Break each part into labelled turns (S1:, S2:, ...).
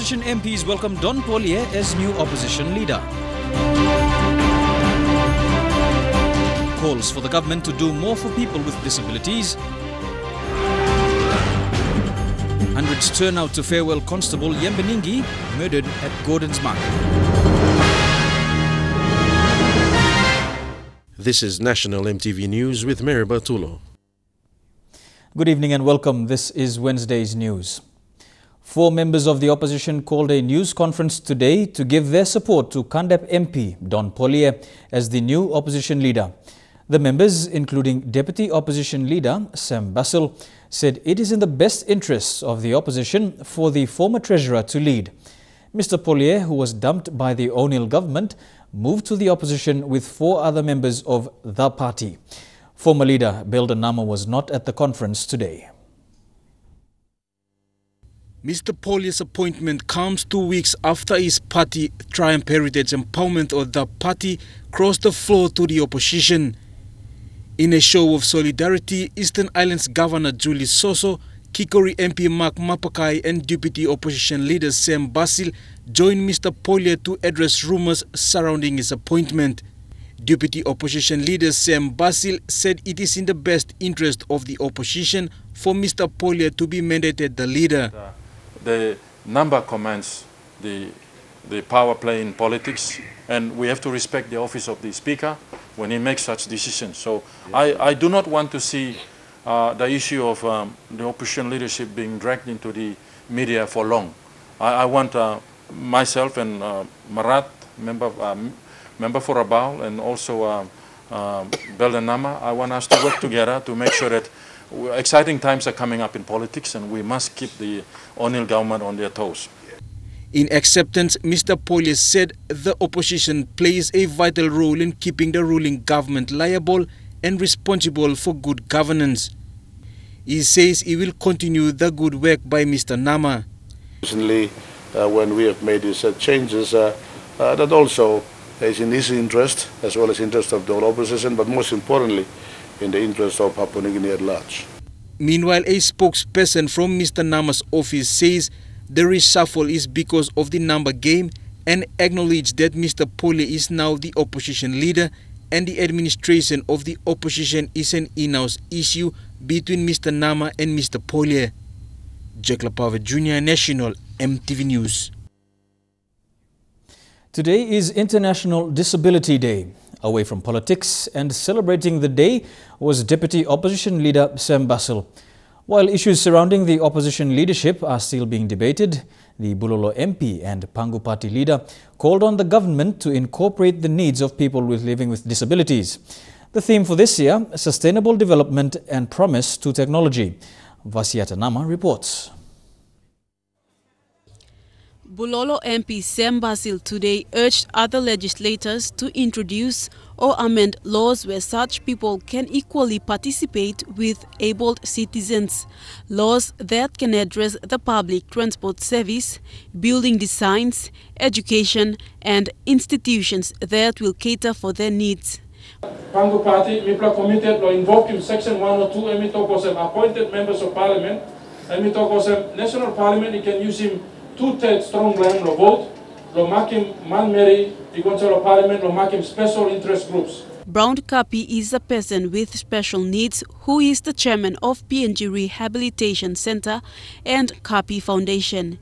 S1: Opposition MPs welcome Don Polye as new opposition leader. Calls for the government to do more for people with disabilities. Hundreds turn out to farewell Constable Yambeningi, murdered at Gordon's Market.
S2: This is National EMTV News with Mary Bartulo.
S1: Good evening and welcome. This is Wednesday's news. 4 members of the opposition called a news conference today to give their support to Constable MP Don Polye as the new opposition leader. The members, including Deputy Opposition Leader Sam Basil, said it is in the best interests of the opposition for the former treasurer to lead. Mr. Polye, who was dumped by the O'Neill government, moved to the opposition with 4 other members of the party. Former leader Belden Nama was not at the conference today.
S3: Mr. Polye's appointment comes 2 weeks after his party, Triumph Heritage Empowerment of the party, crossed the floor to the opposition. In a show of solidarity, Eastern Islands Governor Julie Soso, Kikori MP Mark Mapakai and Deputy Opposition Leader Sam Basil joined Mr. Polye to address rumors surrounding his appointment. Deputy Opposition Leader Sam Basil said it is in the best interest of the opposition for Mr. Polye to be mandated the leader.
S4: The number commands the power play in politics, and we have to respect the office of the Speaker when he makes such decisions. So I do not want to see the issue of the opposition leadership being dragged into the media for long. I want myself and Marat, member for Rabaul, and also Belden Nama, I want us to work together to make sure that exciting times are coming up in politics, and we must keep the O'Neill government on their toes.
S3: In acceptance, Mr. Polye said the opposition plays a vital role in keeping the ruling government liable and responsible for good governance. He says he will continue the good work by Mr. Nama.
S5: Recently, when we have made these changes, that also is in his interest as well as interest of the whole opposition, but most importantly, in the interest of Papua New Guinea at large.
S3: Meanwhile, a spokesperson from Mr. Nama's office says the reshuffle is because of the number game and acknowledged that Mr. Polye is now the opposition leader and the administration of the opposition is an in-house issue between Mr. Nama and Mr. Polye. Jack Lapava Jr., National EMTV News.
S1: Today is International Disability Day. Away from politics and celebrating the day was Deputy Opposition Leader Sam Basil. While issues surrounding the opposition leadership are still being debated, the Bulolo MP and Pangu Party leader called on the government to incorporate the needs of people living with disabilities. The theme for this year, Sustainable Development and Promise to Technology. Vasiata Nama reports.
S6: Bulolo MP Sam Basil today urged other legislators to introduce or amend laws where such people can equally participate with abled citizens. Laws that can address the public transport service, building designs, education and institutions that will cater for their needs.
S7: Pangu Party, MIPLA committed or invoked in Section 102, and we talk of appointed members of Parliament, and we talk of National Parliament, you can use him 2/3 strong line of vote, lo makim man mary, the Constable Parliament, lo makim special interest groups.
S6: Brown Kapi is a person with special needs who is the chairman of PNG Rehabilitation Center and Kapi Foundation.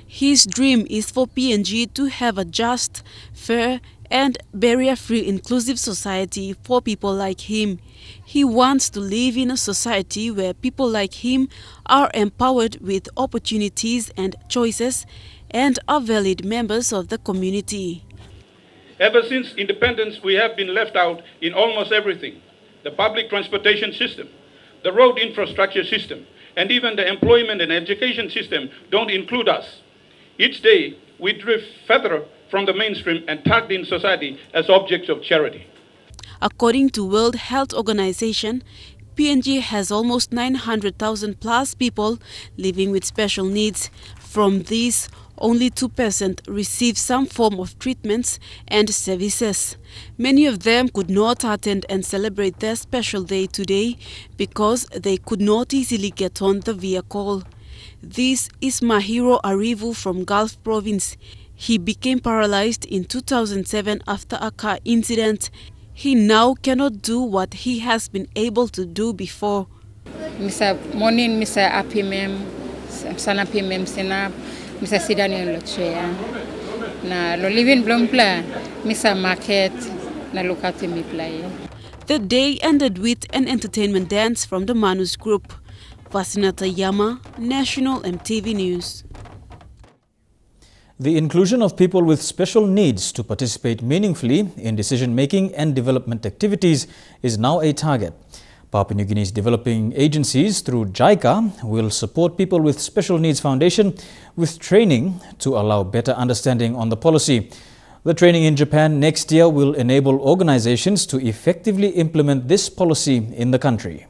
S6: His dream is for PNG to have a just, fair and barrier-free inclusive society for people like him. He wants to live in a society where people like him are empowered with opportunities and choices and are valid members of the community.
S8: Ever since independence, we have been left out in almost everything. The public transportation system, the road infrastructure system, and even the employment and education system don't include us. Each day, we drift further from the mainstream and tagged in society as objects of charity.
S6: According to World Health Organization, PNG has almost 900,000 plus people living with special needs. From these, only 2% receive some form of treatments and services. Many of them could not attend and celebrate their special day today because they could not easily get on the vehicle. This is Mahiro Arivu from Gulf Province. He became paralyzed in 2007 after a car incident. He now cannot do what he has been able to do before.
S9: Misa morning misa apimem sana pimem sina misa sidani lo chea na lo living blompla misa market na lokati mi play.
S6: The day ended with an entertainment dance from the Manus group. Vasinata Yama, National EMTV News.
S1: The inclusion of people with special needs to participate meaningfully in decision-making and development activities is now a target. Papua New Guinea's developing agencies through JICA will support People with Special Needs Foundation with training to allow better understanding on the policy. The training in Japan next year will enable organizations to effectively implement this policy in the country.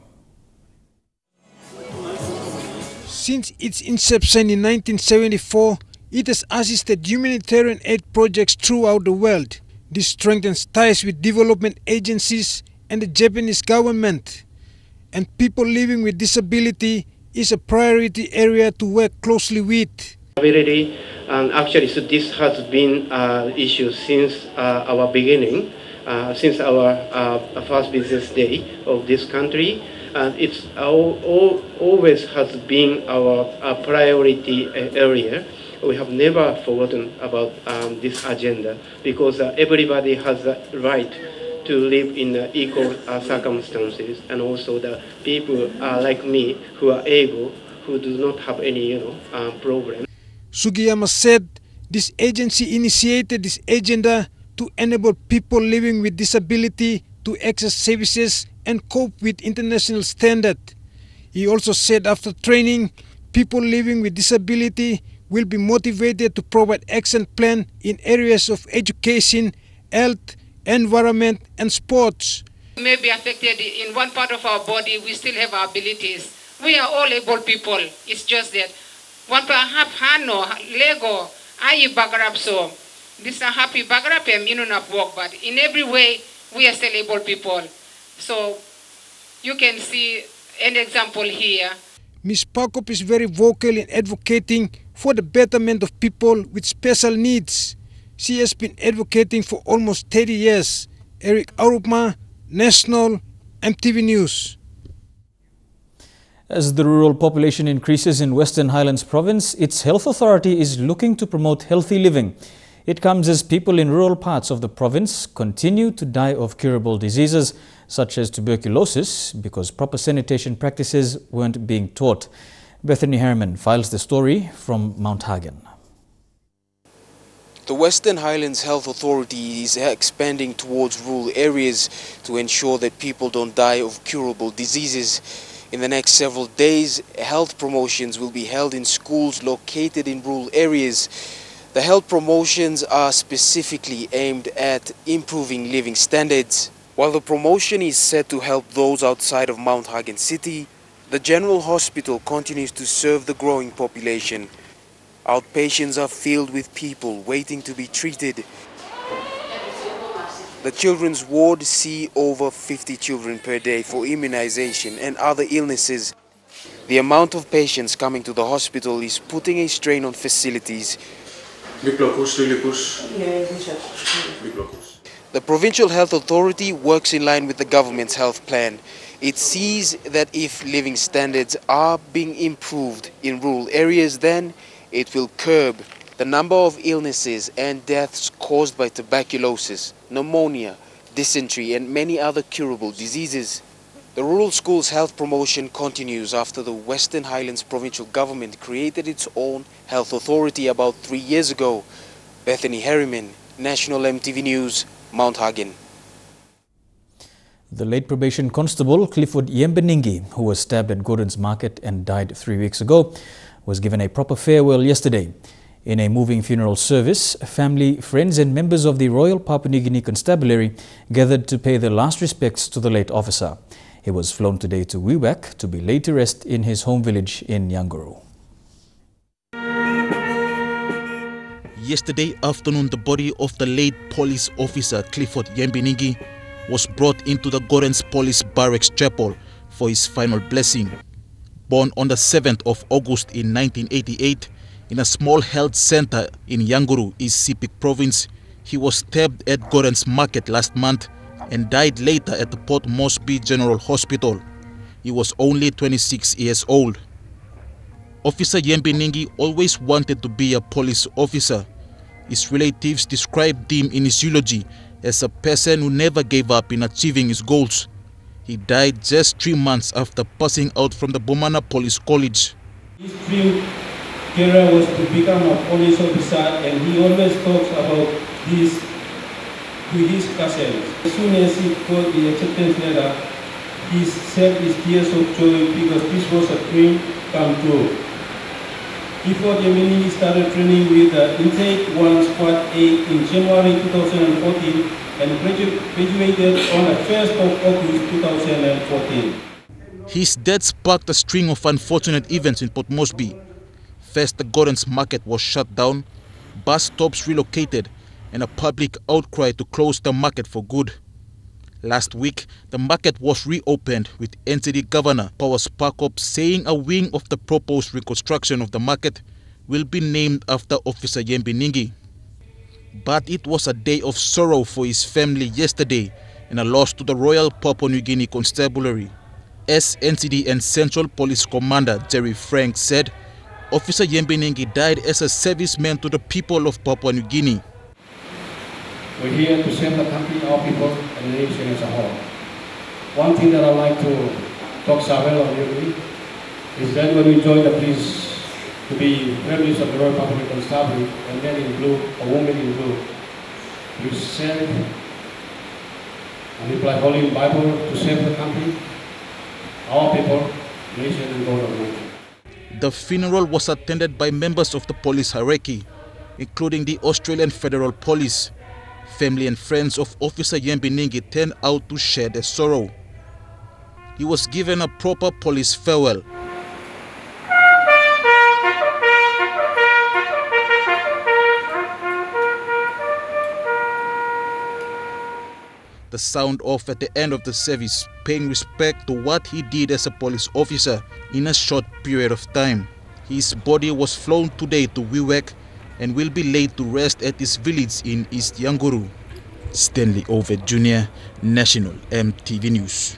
S10: Since its inception in 1974, it has assisted humanitarian aid projects throughout the world. This strengthens ties with development agencies and the Japanese government. And people living with disability is a priority area to work closely with.
S11: Actually, so this has been an issue since our beginning, since our first business day of this country. It's always has been our priority area. We have never forgotten about this agenda because everybody has the right to live in equal circumstances, and also the people like me who are able, who do not have any problem.
S10: Sugiyama said this agency initiated this agenda to enable people living with disability to access services and cope with international standards. He also said after training, people living with disability will be motivated to provide action plan in areas of education, health, environment and sports.
S12: We may be affected in one part of our body, we still have our abilities. We are all able people. It's just that one per half hand or lego, I bagrab so this is a happy bagrab not work, but in every way we are still able people. So you can see an example here.
S10: Ms. Pakop is very vocal in advocating for the betterment of people with special needs. She has been advocating for almost 30 years. Eric Arupma, National EMTV News.
S1: As the rural population increases in Western Highlands Province, its health authority is looking to promote healthy living. It comes as people in rural parts of the province continue to die of curable diseases such as tuberculosis because proper sanitation practices weren't being taught. Bethany Harriman files the story from Mount Hagen.
S13: The Western Highlands Health Authority is expanding towards rural areas to ensure that people don't die of curable diseases. In the next several days, health promotions will be held in schools located in rural areas. The health promotions are specifically aimed at improving living standards. While the promotion is set to help those outside of Mount Hagen City, the General Hospital continues to serve the growing population. Outpatients are filled with people waiting to be treated. The children's ward see over 50 children per day for immunization and other illnesses. The amount of patients coming to the hospital is putting a strain on facilities. The Provincial Health Authority works in line with the government's health plan. It sees that if living standards are being improved in rural areas, then it will curb the number of illnesses and deaths caused by tuberculosis, pneumonia, dysentery and many other curable diseases. The rural schools health promotion continues after the Western Highlands provincial government created its own health authority about 3 years ago. Bethany Harriman, National EMTV News, Mount Hagen.
S1: The late probation constable Clifford Yambeningi, who was stabbed at Gordon's Market and died 3 weeks ago, was given a proper farewell yesterday. In a moving funeral service, family, friends and members of the Royal Papua New Guinea Constabulary gathered to pay their last respects to the late officer. He was flown today to Wewak to be laid to rest in his home village in Yanguru.
S14: Yesterday afternoon, the body of the late police officer Clifford Yambeningi was brought into the Gordon's Police Barracks Chapel for his final blessing. Born on the 7th of August in 1988 in a small health center in Yanguru, East Sepik Province, he was stabbed at Gordon's Market last month and died later at the Port Moresby General Hospital. He was only 26 years old. Officer Yambeningi always wanted to be a police officer. His relatives described him in his eulogy as a person who never gave up in achieving his goals. He died just 3 months after passing out from the Bomana Police College.
S15: His dream career was to become a police officer, and he always talks about this to his cousins. As soon as he got the acceptance letter, he said his tears of joy because this was a dream come true. Before Yambeningi started training with the Intake 1 Squad 8 in January 2014 and graduated on the 1st of August 2014.
S14: His death sparked a string of unfortunate events in Port Moresby. First, the Gordon's Market was shut down, bus stops relocated, and a public outcry to close the market for good. Last week, the market was reopened with NCD Governor Powers Parkop saying a wing of the proposed reconstruction of the market will be named after Officer Yambeningi. But it was a day of sorrow for his family yesterday and a loss to the Royal Papua New Guinea Constabulary. As NCD and Central Police Commander Jerry Frank said, Officer Yambeningi died as a serviceman to the people of Papua New Guinea.
S15: We're here to serve the country, our people, and the nation as a whole. One thing that I'd like to talk well on you is that when we joined the police to be members of the Royal Public Constabulary, a man in blue, a woman in blue, you serve and we apply Holy Bible to serve the country, our people, nation, and God Almighty.
S14: The funeral was attended by members of the police hierarchy, including the Australian Federal Police. Family and friends of Officer Yambeningi turned out to share their sorrow. He was given a proper police farewell. The sound off at the end of the service, paying respect to what he did as a police officer in a short period of time. His body was flown today to Wewak and will be laid to rest at his village in East Yanguru. Stanley Oved Jr., National EMTV News.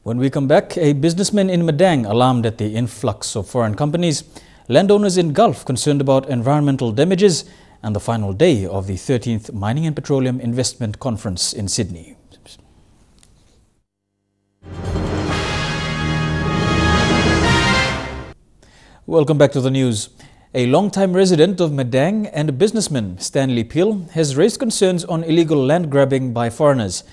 S1: When we come back, a businessman in Madang alarmed at the influx of foreign companies, landowners in Gulf concerned about environmental damages, and the final day of the 13th Mining and Petroleum Investment Conference in Sydney. Welcome back to the news. A long-time resident of Madang and a businessman, Stanley Peel, has raised concerns on illegal land grabbing by foreigners.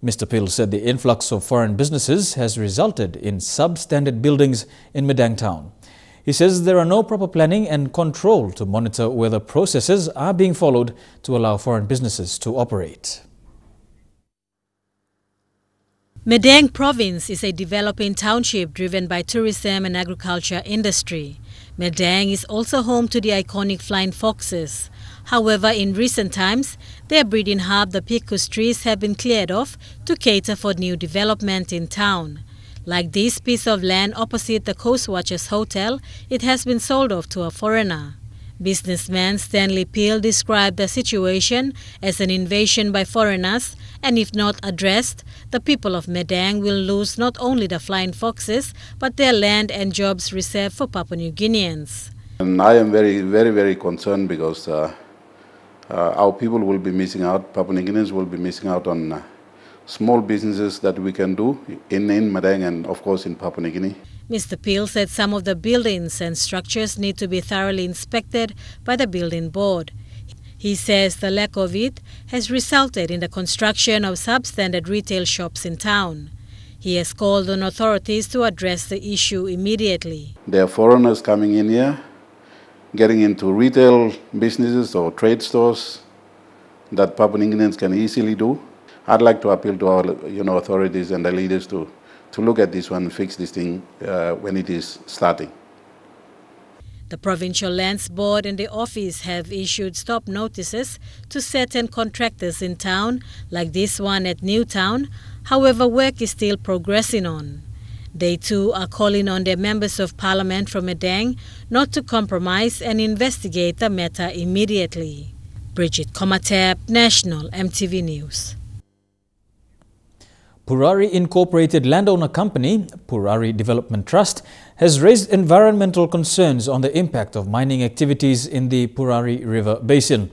S1: Mr. Peel said the influx of foreign businesses has resulted in substandard buildings in Madang town. He says there are no proper planning and control to monitor whether processes are being followed to allow foreign businesses to operate.
S16: Madang Province is a developing township driven by tourism and agriculture industry. Madang is also home to the iconic flying foxes. However, in recent times, their breeding hub, the Picus trees, have been cleared off to cater for new development in town. Like this piece of land opposite the Coast Watchers Hotel, it has been sold off to a foreigner. Businessman Stanley Peel described the situation as an invasion by foreigners, and if not addressed, the people of Madang will lose not only the flying foxes, but their land and jobs reserved for Papua New Guineans.
S5: And I am very concerned because our people will be missing out, Papua New Guineans will be missing out on small businesses that we can do in Madang and of course in Papua New Guinea.
S16: Mr. Peel said some of the buildings and structures need to be thoroughly inspected by the building board. He says the lack of it has resulted in the construction of substandard retail shops in town. He has called on authorities to address the issue immediately.
S5: There are foreigners coming in here, getting into retail businesses or trade stores that Papua New Guineans can easily do. I'd like to appeal to our authorities and the leaders to look at this one and fix this thing when it is starting.
S16: The Provincial Lands Board and the office have issued stop notices to certain contractors in town, like this one at Newtown. However, work is still progressing on. They too are calling on their members of parliament from Medang not to compromise and investigate the matter immediately. Bridget Komateb, National EMTV News.
S1: Purari Incorporated landowner company, Purari Development Trust, has raised environmental concerns on the impact of mining activities in the Purari River Basin.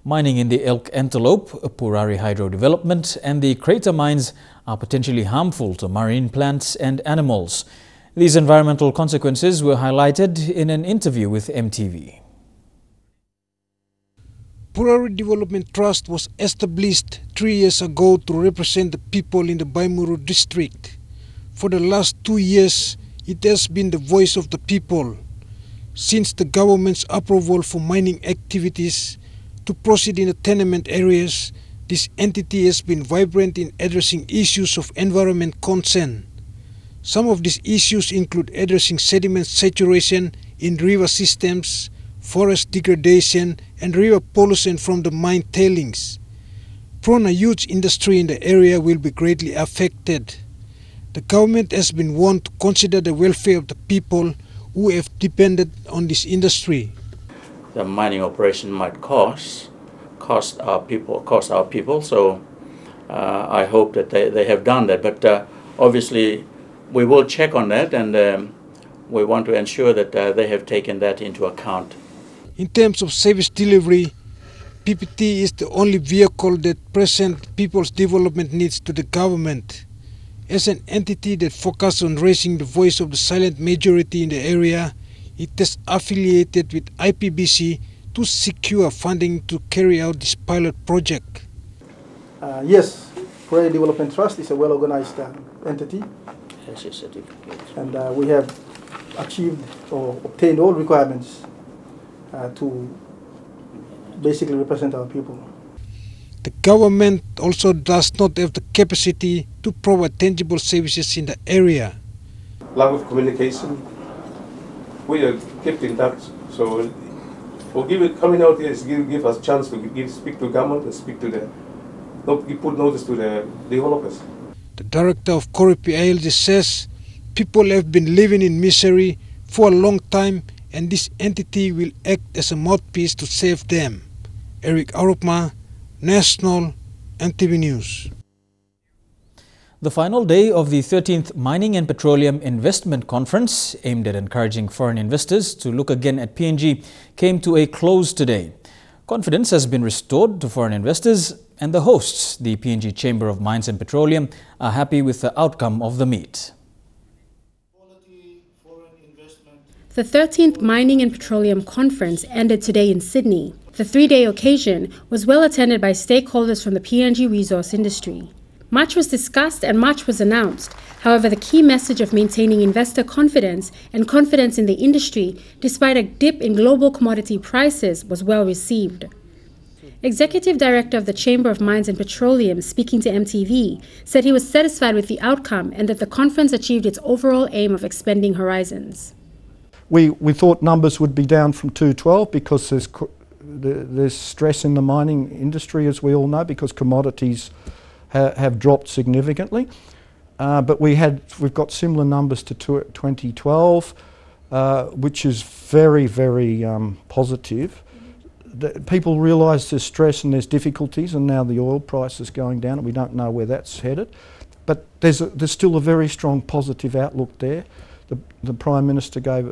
S1: Mining in the Elk Antelope, Purari Hydro Development and the Crater mines are potentially harmful to marine plants and animals. These environmental consequences were highlighted in an interview with EMTV.
S10: Purari Development Trust was established 3 years ago to represent the people in the Baimuru district. For the last 2 years, it has been the voice of the people. Since the government's approval for mining activities to proceed in the tenement areas, this entity has been vibrant in addressing issues of environment concern. Some of these issues include addressing sediment saturation in river systems, forest degradation, and river pollution from the mine tailings. Prone a huge industry in the area will be greatly affected. The government has been warned to consider the welfare of the people who have depended on this industry.
S17: The mining operation might cost our people. So I hope that they have done that. But obviously, we will check on that, and we want to ensure that they have taken that into account.
S10: In terms of service delivery, PPT is the only vehicle that presents people's development needs to the government. As an entity that focuses on raising the voice of the silent majority in the area, it is affiliated with IPBC to secure funding to carry out this pilot project.
S18: Yes, Purari Development Trust is a well-organized entity. And we have achieved or obtained all requirements to basically represent our people.
S10: The government also does not have the capacity to provide tangible services in the area.
S19: Lack of communication. We are kept in touch. So coming out here is give us a chance to speak to government and speak to put notice to the developers.
S10: The director of Koripi ALG says people have been living in misery for a long time, and this entity will act as a mouthpiece to save them. Eric Arupma, National EMTV News.
S1: The final day of the 13th Mining and Petroleum Investment Conference, aimed at encouraging foreign investors to look again at PNG, came to a close today. Confidence has been restored to foreign investors, and the hosts, the PNG Chamber of Mines and Petroleum, are happy with the outcome of the meet.
S20: The 13th Mining and Petroleum Conference ended today in Sydney. The three-day occasion was well attended by stakeholders from the PNG resource industry. Much was discussed and much was announced. However, the key message of maintaining investor confidence and confidence in the industry, despite a dip in global commodity prices, was well received. Executive Director of the Chamber of Mines and Petroleum, speaking to EMTV, said he was satisfied with the outcome and that the conference achieved its overall aim of expanding horizons.
S21: We thought numbers would be down from 212 because there's stress in the mining industry, as we all know, because commodities have dropped significantly. But we've got similar numbers to 2012, which is very, very positive. People realise there's stress and there's difficulties, and now the oil price is going down, and we don't know where that's headed. But there's still a very strong positive outlook there. The Prime Minister gave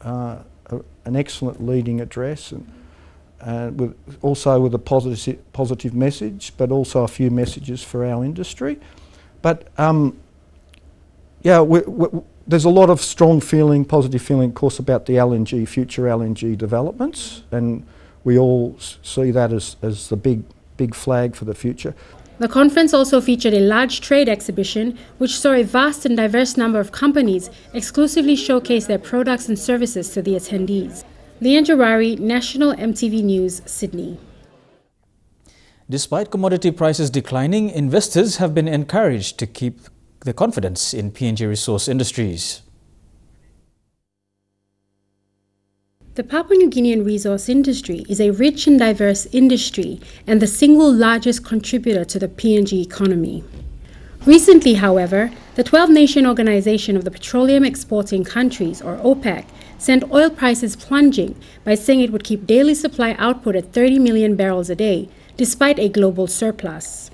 S21: an excellent leading address, and also with a positive message, but also a few messages for our industry. But yeah, there's a lot of strong feeling, positive feeling, of course, about the LNG, future LNG developments, and we all see that as the big flag for the future.
S20: The conference also featured a large trade exhibition, which saw a vast and diverse number of companies exclusively showcase their products and services to the attendees. Leanne Jarari, National EMTV News, Sydney.
S1: Despite commodity prices declining, investors have been encouraged to keep their confidence in PNG resource industries.
S20: The Papua New Guinean resource industry is a rich and diverse industry and the single largest contributor to the PNG economy. Recently, however, the 12-nation Organization of the Petroleum Exporting Countries, or OPEC, sent oil prices plunging by saying it would keep daily supply output at 30 million barrels a day, despite a global surplus.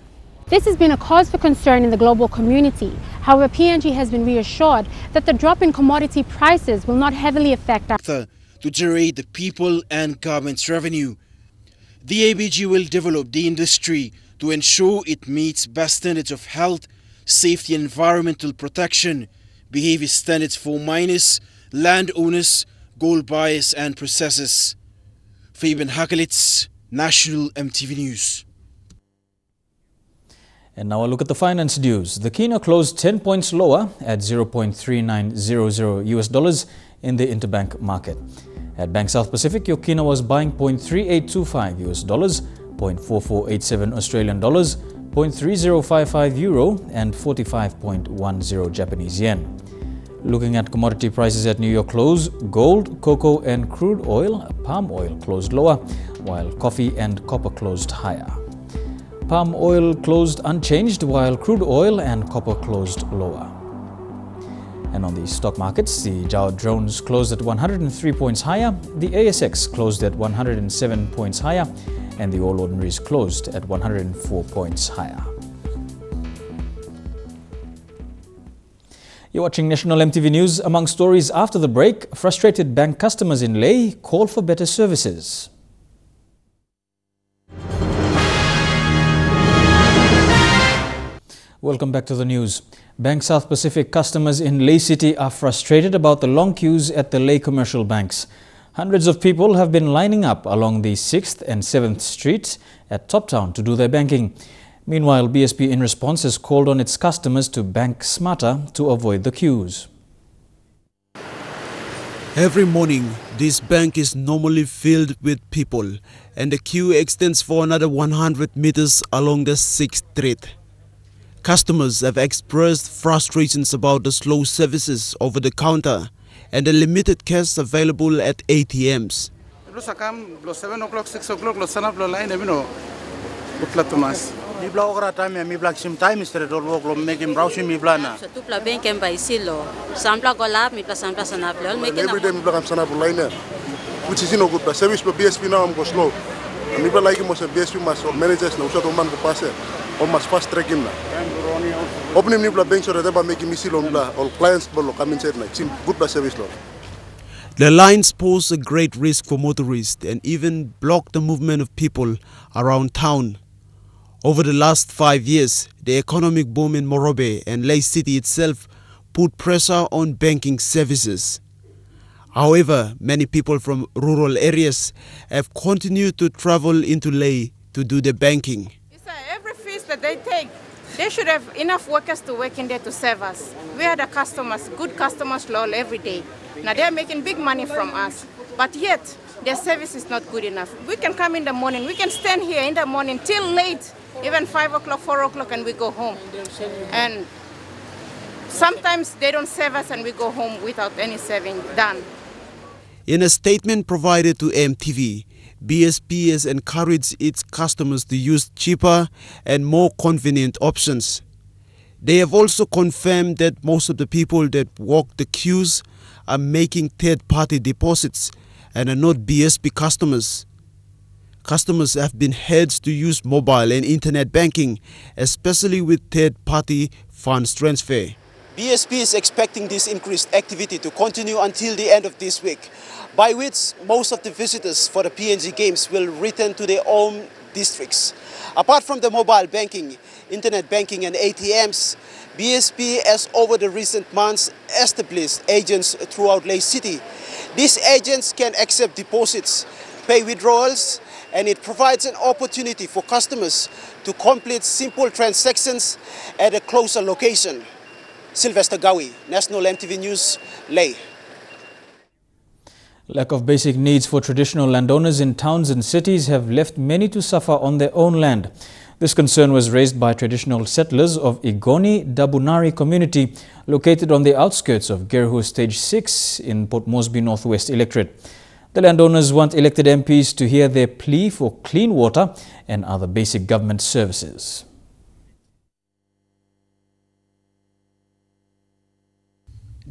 S20: This has been a cause for concern in the global community. However, PNG has been reassured that the drop in commodity prices will not heavily affect our
S3: to generate the people and government's revenue. The ABG will develop the industry to ensure it meets best standards of health, safety and environmental protection, behavior standards for miners, landowners, gold buyers and processors. Fabian Hakelitz, National EMTV News.
S1: And now a look at the finance news. The Kina closed 10 points lower at 0.3900 US dollars in the interbank market. At Bank South Pacific, your Kina was buying 0.3825 US dollars, 0.4487 Australian dollars, 0.3055 euro and 45.10 Japanese yen. Looking at commodity prices at New York close, gold, cocoa and crude oil, palm oil closed lower, while coffee and copper closed higher. Palm oil closed unchanged, while crude oil and copper closed lower. And on the stock markets, the Dow Jones closed at 103 points higher, the ASX closed at 107 points higher, and the All Ordinaries closed at 104 points higher. You're watching National EMTV News. Among stories after the break, frustrated bank customers in Lae call for better services. Welcome back to the news. Bank South Pacific customers in Lae City are frustrated about the long queues at the Lae commercial banks. Hundreds of people have been lining up along the 6th and 7th Street at Top Town to do their banking. Meanwhile, BSP in response has called on its customers to bank smarter to avoid the queues.
S2: Every morning, this bank is normally filled with people, and the queue extends for another 100 meters along the 6th Street. Customers have expressed frustrations about the slow services over the counter and the limited cash available at ATMs.
S22: 7 o'clock, 6 o'clock, line, mi bla ora time mi bla sim time istre dor wo make him browse mi bla na
S23: tu pla ben kem by silo sampla gola mi pla sampla sana pla make
S22: every day mi bla sana line which is no good but service for BSP now am go slow mi bla like mo se BSP mas managers na usa to man ko passe o mas fast track him na opening mi bla bank so that ba make mi silo bla all clients bolo come inside na sim good ba service lo.
S2: The lines pose a great risk for motorists and even block the movement of people around town. Over the last 5 years, the economic boom in Morobe and Lae City itself put pressure on banking services. However, many people from rural areas have continued to travel into Lae to do the banking.
S24: Every fees that they take, they should have enough workers to work in there to serve us. We are the customers, good customers lol every day. Now they are making big money from us, but yet their service is not good enough. We can come in the morning, we can stand here in the morning till late, even 5 o'clock, 4 o'clock, and we go home. And sometimes they don't serve us and we go home without any serving done.
S2: In a statement provided to EMTV, BSP has encouraged its customers to use cheaper and more convenient options. They have also confirmed that most of the people that walk the queues are making third-party deposits and are not BSP customers. Customers have been urged to use mobile and internet banking, especially with third-party funds transfer.
S25: BSP is expecting this increased activity to continue until the end of this week, by which most of the visitors for the PNG Games will return to their own districts. Apart from the mobile banking, internet banking and ATMs, BSP has over the recent months established agents throughout Lae City. These agents can accept deposits, pay withdrawals, and it provides an opportunity for customers to complete simple transactions at a closer location. Sylvester Gawi, National EMTV News, Lae.
S1: Lack of basic needs for traditional landowners in towns and cities have left many to suffer on their own land. This concern was raised by traditional settlers of Igoni Dabunari community located on the outskirts of Gerhu Stage 6 in Port Moresby Northwest Electorate. The landowners want elected MPs to hear their plea for clean water and other basic government services.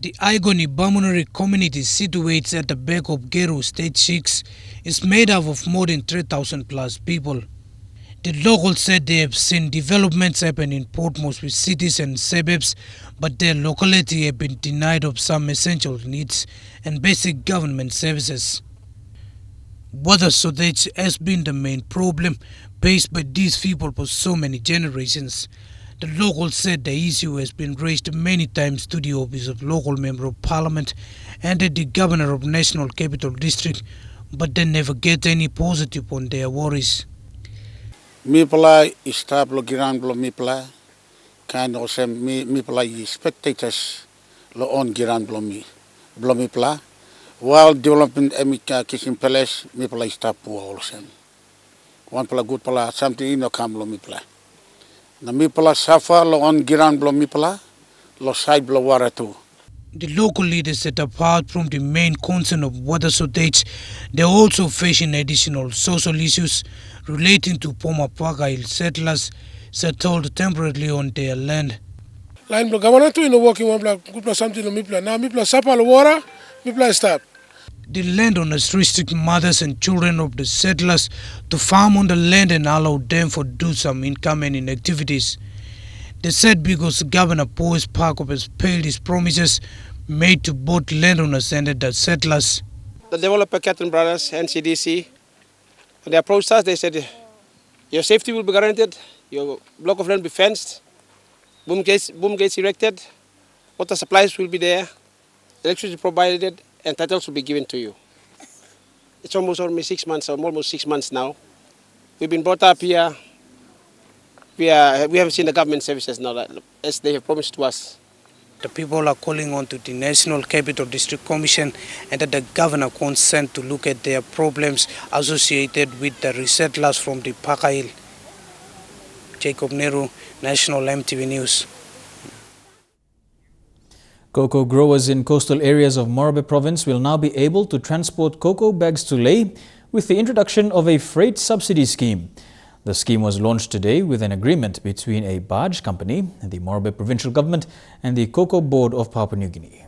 S10: The Igoni Bamunari community situated at the back of Geru State 6 is made up of more than 3,000 plus people. The locals said they have seen developments happen in Port Moresby cities and suburbs, but their locality have been denied of some essential needs and basic government services. Water shortage has been the main problem faced by these people for so many generations. The locals said the issue has been raised many times to the office of local member of parliament and at the governor of National Capital District, but they never get any positive on their worries.
S4: Mipla staff lo giran blo mipla kind of sem mipla spectators lo on giran blo mipla while development emika kitchen palace mipla staff po sem one pala good pala something ino kam lo mipla na mipla safa lo on giran blo mipla lo side blo wara too.
S10: The local leaders said apart from the main concern of water shortage, they are also facing additional social issues relating to former Pagail settlers settled temporarily on their land.
S6: Line blo governor too ino working one blo good pala something lo mipla na mipla safa lo wara mipla stop.
S10: The landowners restrict mothers and children of the settlers to farm on the land and allow them to do some income and activities. They said because Governor Polye's Park has failed his promises made to both landowners and the settlers.
S7: The developer Catherine Brothers, NCDC, when they approached us, they said, your safety will be guaranteed, your block of land will be fenced, boom gates erected, water supplies will be there, electricity provided, and titles will be given to you. It's almost 6 months, almost 6 months now. We've been brought up here. We haven't seen the government services now as they have promised to us.
S10: The people are calling on to the National Capital District Commission and the governor consent to look at their problems associated with the resettlers from the Pakail. Jacob Nehru, National EMTV News.
S1: Cocoa growers in coastal areas of Morobe province will now be able to transport cocoa bags to Leh with the introduction of a freight subsidy scheme. The scheme was launched today with an agreement between a barge company, the Morobe provincial government and the Cocoa Board of Papua New Guinea.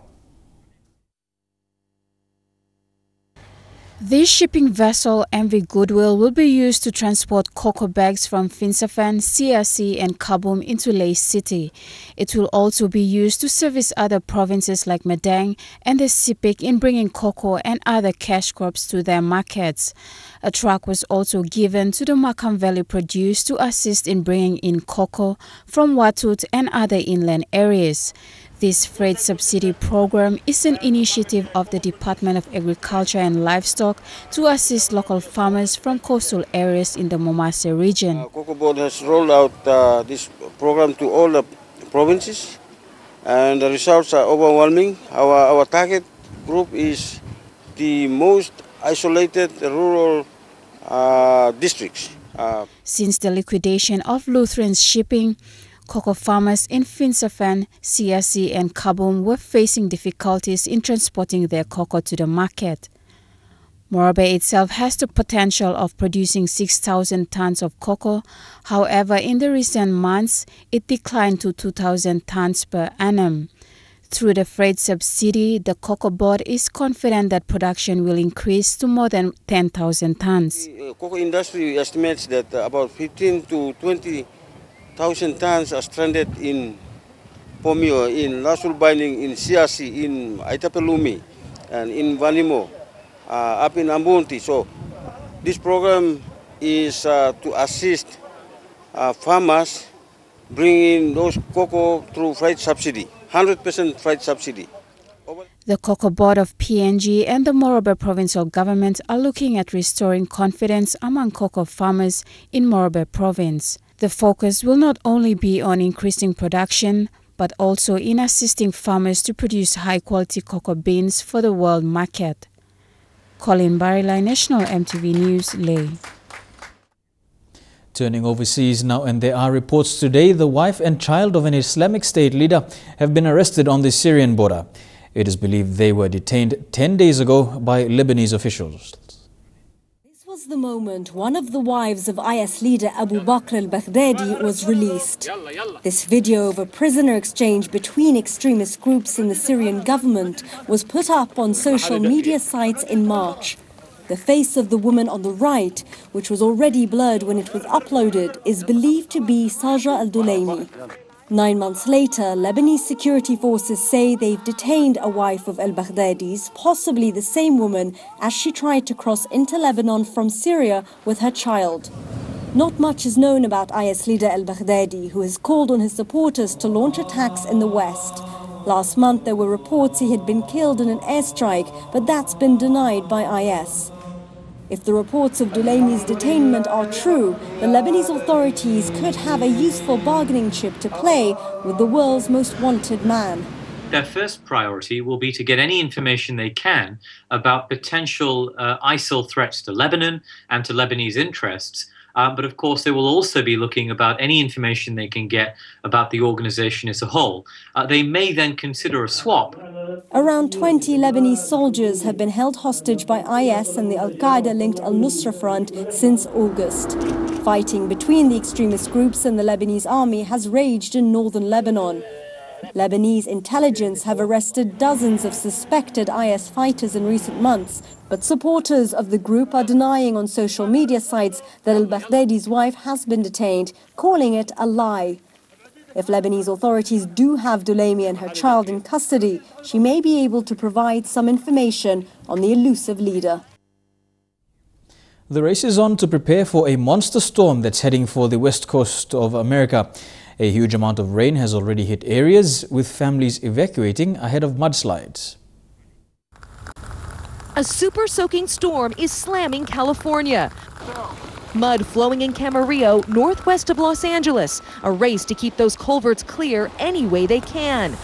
S8: This shipping vessel, MV Goodwill, will be used to transport cocoa bags from Finsafen, CRC and Kabum into Leh City. It will also be used to service other provinces like Madang and the Sipik in bringing cocoa and other cash crops to their markets. A truck was also given to the Makam Valley Produce to assist in bringing in cocoa from Watut and other inland areas. This freight subsidy program is an initiative of the Department of Agriculture and Livestock to assist local farmers from coastal areas in the Momase region.
S9: Cocoa Board has rolled out this program to all the provinces and the results are overwhelming. Our target group is the most isolated rural districts.
S8: Since the liquidation of Lutherans shipping, cocoa farmers in Finsafen, CRC and Kabum were facing difficulties in transporting their cocoa to the market. Morobe itself has the potential of producing 6,000 tons of cocoa. However, in the recent months, it declined to 2,000 tons per annum. Through the freight subsidy, the Cocoa Board is confident that production will increase to more than 10,000 tons.
S9: The cocoa industry estimates that about 15 to 20,000 tons are stranded in Pomio, in Lasul Binding, in CRC, in Aitapelumi, and in Vanimo, up in Ambunti. So this program is to assist farmers bringing those cocoa through freight subsidy, 100% freight subsidy.
S8: The Cocoa Board of PNG and the Morobe provincial government are looking at restoring confidence among cocoa farmers in Morobe province. The focus will not only be on increasing production, but also in assisting farmers to produce high-quality cocoa beans for the world market. Colin Barilai, National EMTV News, Leh.
S1: Turning overseas now, and there are reports today the wife and child of an Islamic State leader have been arrested on the Syrian border. It is believed they were detained 10 days ago by Lebanese officials.
S11: was the moment one of the wives of IS leader Abu Bakr al-Baghdadi was released. This video of a prisoner exchange between extremist groups and the Syrian government was put up on social media sites in March. The face of the woman on the right, which was already blurred when it was uploaded, is believed to be Sajra al-Dulaimi. 9 months later, Lebanese security forces say they've detained a wife of al-Baghdadi's, possibly the same woman, as she tried to cross into Lebanon from Syria with her child. Not much is known about IS leader al-Baghdadi, who has called on his supporters to launch attacks in the West. Last month, there were reports he had been killed in an airstrike, but that's been denied by IS. If the reports of Dulaimi's detainment are true, the Lebanese authorities could have a useful bargaining chip to play with the world's most wanted man.
S12: Their first priority will be to get any information they can about potential ISIL threats to Lebanon and to Lebanese interests. But of course, they will also be looking about any information they can get about the organization as a whole. They may then consider a swap.
S11: Around 20 Lebanese soldiers have been held hostage by IS and the Al-Qaeda-linked Al-Nusra Front since August. Fighting between the extremist groups and the Lebanese army has raged in northern Lebanon. Lebanese intelligence have arrested dozens of suspected IS fighters in recent months, but supporters of the group are denying on social media sites that al-Baghdadi's wife has been detained, calling it a lie. If Lebanese authorities do have Dulaimi and her child in custody, she may be able to provide some information on the elusive leader.
S1: The race is on to prepare for a monster storm that's heading for the west coast of America. A huge amount of rain has already hit areas, with families evacuating ahead of mudslides.
S13: A super soaking storm is slamming California. Mud flowing in Camarillo, northwest of Los Angeles. A race to keep those culverts clear any way they can,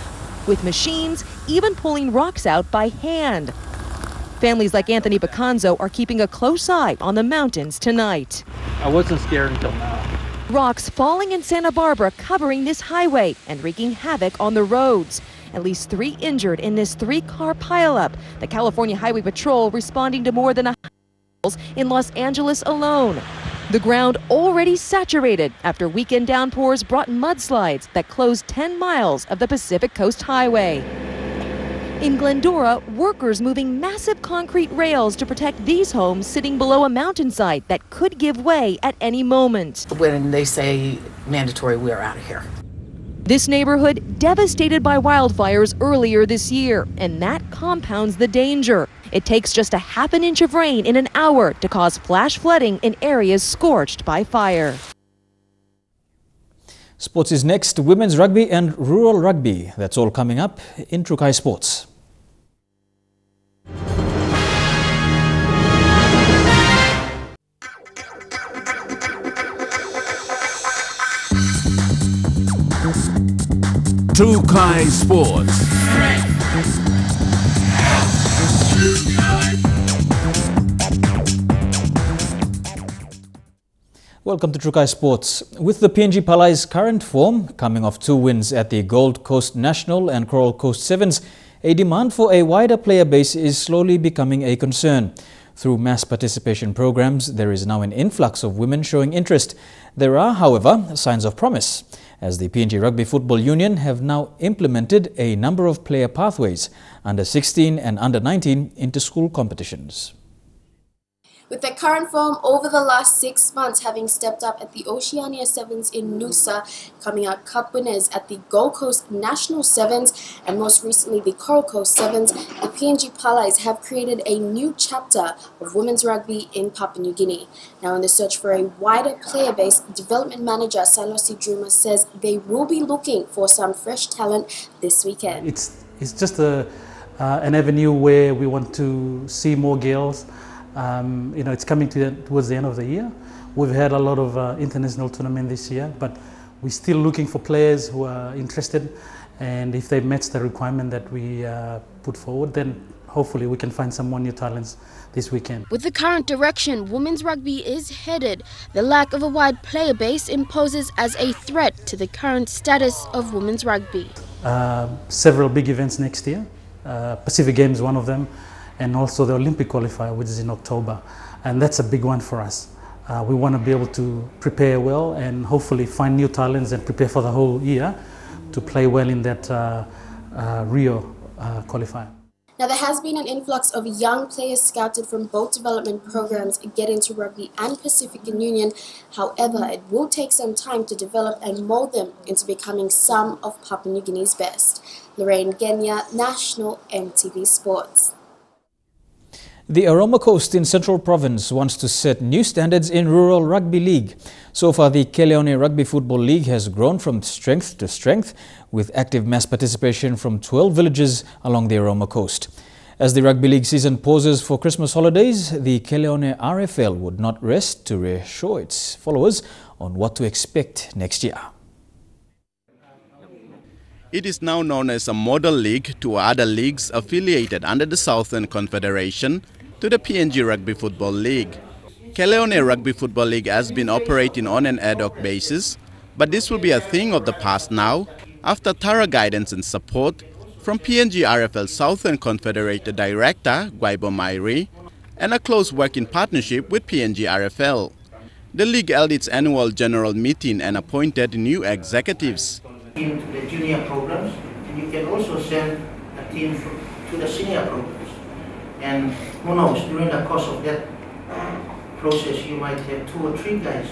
S13: with machines even pulling rocks out by hand. Families like Anthony Bacanzo are keeping a close eye on the mountains tonight.
S14: I wasn't scared until now.
S13: Rocks falling in Santa Barbara covering this highway and wreaking havoc on the roads. At least 3 injured in this 3-car pileup. The California Highway Patrol responding to more than 100 calls in Los Angeles alone. The ground already saturated after weekend downpours brought mudslides that closed 10 miles of the Pacific Coast Highway. In Glendora, workers moving massive concrete rails to protect these homes sitting below a mountainside that could give way at any moment.
S15: When they say mandatory, we are out of here.
S13: This neighborhood devastated by wildfires earlier this year, and that compounds the danger. It takes just a half an inch of rain in an hour to cause flash flooding in areas scorched by fire.
S1: Sports is next. Women's rugby and rural rugby. That's all coming up in Trukai Sports.
S26: Trukai Sports.
S1: Welcome to Trukai Sports. With the PNG Palai's current form, coming off 2 wins at the Gold Coast National and Coral Coast Sevens, a demand for a wider player base is slowly becoming a concern. Through mass participation programs, there is now an influx of women showing interest. There are, however, signs of promise, as the PNG Rugby Football Union have now implemented a number of player pathways under 16 and under 19 inter-school competitions.
S27: With their current form over the last 6 months having stepped up at the Oceania Sevens in Noosa, coming out cup winners at the Gold Coast National Sevens and most recently the Coral Coast Sevens, the PNG Palais have created a new chapter of women's rugby in Papua New Guinea. Now in the search for a wider player base, development manager Salosi Druma says they will be looking for some fresh talent this weekend.
S28: It's just an avenue where we want to see more girls. It's coming towards the end of the year. We've had a lot of international tournament this year, but we're still looking for players who are interested, and if they match the requirement that we put forward, then hopefully we can find some more new talents this weekend.
S27: With the current direction women's rugby is headed, the lack of a wide player base imposes as a threat to the current status of women's rugby.
S28: Several big events next year. Pacific Games, one of them, and also the Olympic qualifier, which is in October. and that's a big one for us. We want to be able to prepare well and hopefully find new talents and prepare for the whole year to play well in that Rio qualifier.
S27: Now, there has been an influx of young players scouted from both development programs Get Into Rugby and Pacific and Union. However, it will take some time to develop and mold them into becoming some of Papua New Guinea's best. Lorraine Genya, National EMTV Sports.
S1: The Aroma Coast in Central Province wants to set new standards in rural rugby league. So far, the Keleone Rugby Football League has grown from strength to strength, with active mass participation from 12 villages along the Aroma Coast. As the rugby league season pauses for Christmas holidays, the Keleone RFL would not rest to reassure its followers on what to expect next year.
S3: It is now known as a model league to other leagues affiliated under the Southern Confederation to the PNG Rugby Football League. Keleone Rugby Football League has been operating on an ad hoc basis, but this will be a thing of the past now after thorough guidance and support from PNG RFL Southern Confederation Director Gwaibo Mairi and a close working partnership with PNG RFL. The league held its annual general meeting and appointed new executives.
S5: Into the junior programs, and you can also send a team to the senior programs. And who knows, during the course of that process, you might have 2 or 3 guys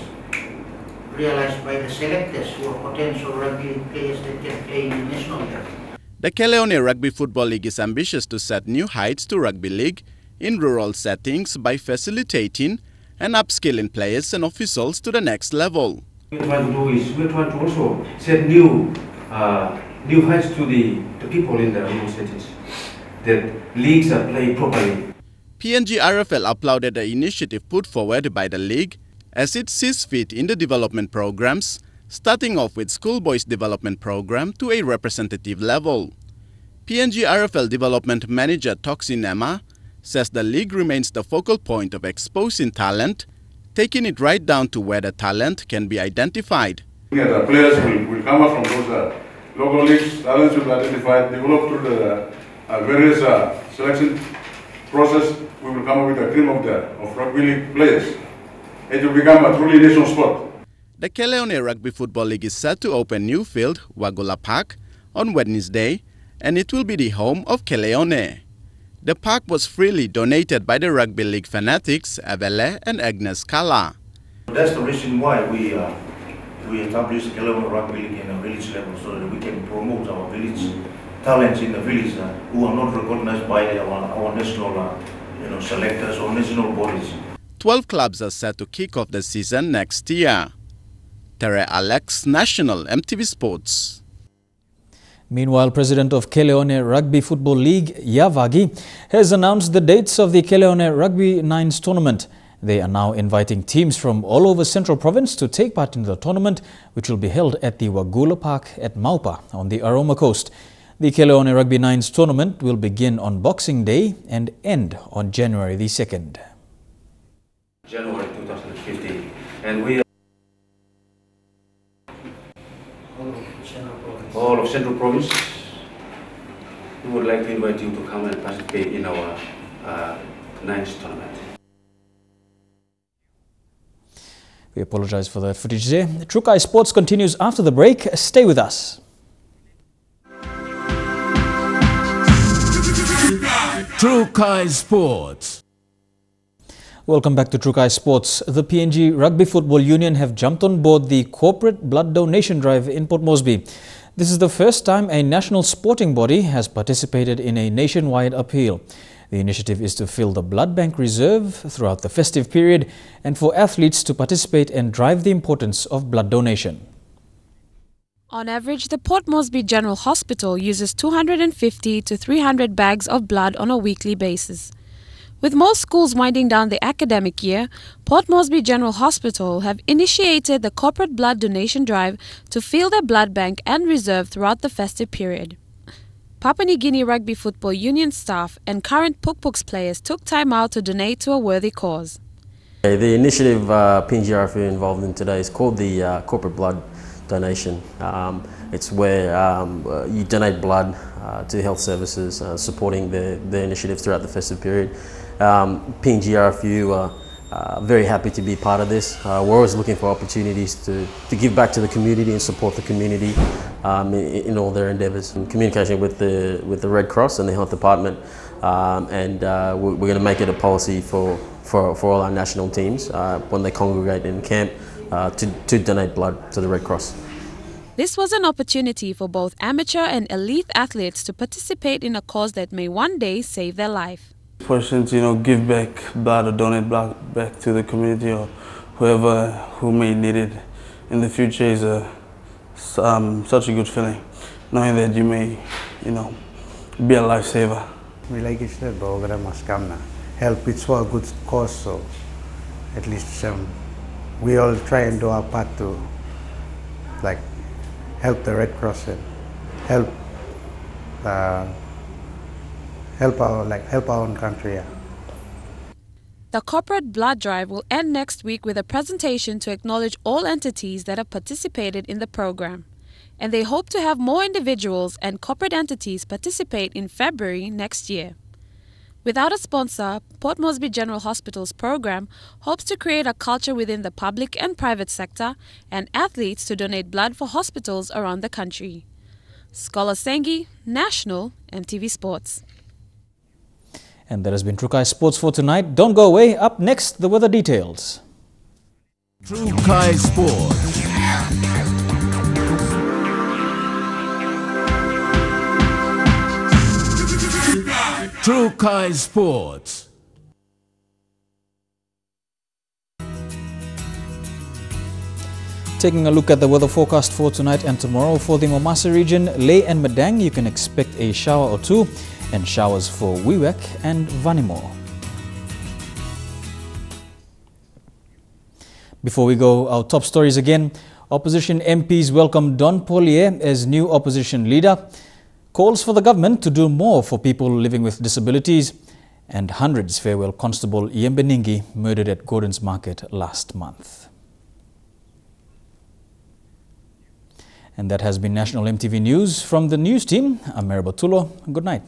S5: realized by the selectors who are potential rugby players that can play in the national level.
S3: The Keleone Rugby Football League is ambitious to set new heights to rugby league in rural settings by facilitating and upskilling players and officials to the next level.
S16: What we try to do is we try to also set new heights to the people in the rural settings, that leagues are played properly.
S3: PNG RFL applauded the initiative put forward by the league as it sees fit in the development programs, starting off with schoolboys development program to a representative level. PNG RFL development manager Toxin Emma says the league remains the focal point of exposing talent, taking it right down to where the talent can be identified.
S17: The players will come up from those local leagues, talents will be identified, developed through the various selection process. We will come up with a cream of rugby league players. It will become a truly national sport.
S3: The Keleone Rugby Football League is set to open new field, Wagula Park, on Wednesday, and it will be the home of Keleone. The park was freely donated by the rugby league fanatics Avele and Agnes Kala.
S5: That's the reason why we established Keleone Rugby League in a village level, so that we can promote our village talents in the village who are not recognized by our national selectors or national bodies.
S3: 12 clubs are set to kick off the season next year. Tere Alex, National EMTV Sports.
S1: Meanwhile, President of Keleone Rugby Football League, Yavagi, has announced the dates of the Keleone Rugby Nines tournament. They are now inviting teams from all over Central Province to take part in the tournament, which will be held at the Wagula Park at Maupa on the Aroma Coast. The Keleone Rugby Nines tournament will begin on Boxing Day and end on January the 2nd.
S16: January 2015, and we all of Central Province, we would like to invite you to come and participate in our Nines tournament.
S1: We apologize for that footage there. Trukai Sports continues after the break. Stay with us.
S26: Trukai Sports.
S1: Welcome back to Trukai Sports. The PNG Rugby Football Union have jumped on board the corporate blood donation drive in Port Moresby. This is the first time a national sporting body has participated in a nationwide appeal. The initiative is to fill the blood bank reserve throughout the festive period and for athletes to participate and drive the importance of blood donation.
S18: On average, the Port Moresby General Hospital uses 250 to 300 bags of blood on a weekly basis. With most schools winding down the academic year, Port Moresby General Hospital have initiated the corporate blood donation drive to fill their blood bank and reserve throughout the festive period. Papua New Guinea Rugby Football Union staff and current Pukpuks players took time out to donate to a worthy cause.
S19: The initiative PNG RFL involved in today is called the corporate blood donation. It's where you donate blood to health services, supporting the initiative throughout the festive period. PNG RFU very happy to be part of this. We're always looking for opportunities to give back to the community and support the community in all their endeavours. In communication with the Red Cross and the Health Department, we're going to make it a policy for all our national teams when they congregate in camp to donate blood to the Red Cross.
S18: This was an opportunity for both amateur and elite athletes to participate in a cause that may one day save their life.
S2: Person to, give back blood or donate blood back to the community or whoever who may need it in the future is such a good feeling, knowing that you may, be a lifesaver.
S4: We like it, the program must come now. Help, it's for a good cause, so at least we all try and do our part to help the Red Cross and help our own country. Yeah.
S18: The corporate blood drive will end next week with a presentation to acknowledge all entities that have participated in the program. And they hope to have more individuals and corporate entities participate in February next year. Without a sponsor, Port Moresby General Hospital's program hopes to create a culture within the public and private sector and athletes to donate blood for hospitals around the country. Scholar Sengi, National EMTV Sports.
S1: And that has been Trukai Sports for tonight. Don't go away. Up next, the weather details.
S26: Trukai Sports. Trukai Sports.
S1: Taking a look at the weather forecast for tonight and tomorrow for the Momasa region, Leh and Madang, you can expect a shower or two, and showers for Wewak and Vanimore. Before we go, our top stories again. Opposition MPs welcome Don Polye as new opposition leader. Calls for the government to do more for people living with disabilities. And hundreds farewell Constable Yambeningi, murdered at Gordon's Market last month. And that has been National EMTV News. From the news team, I'm Maribatulo. Good night.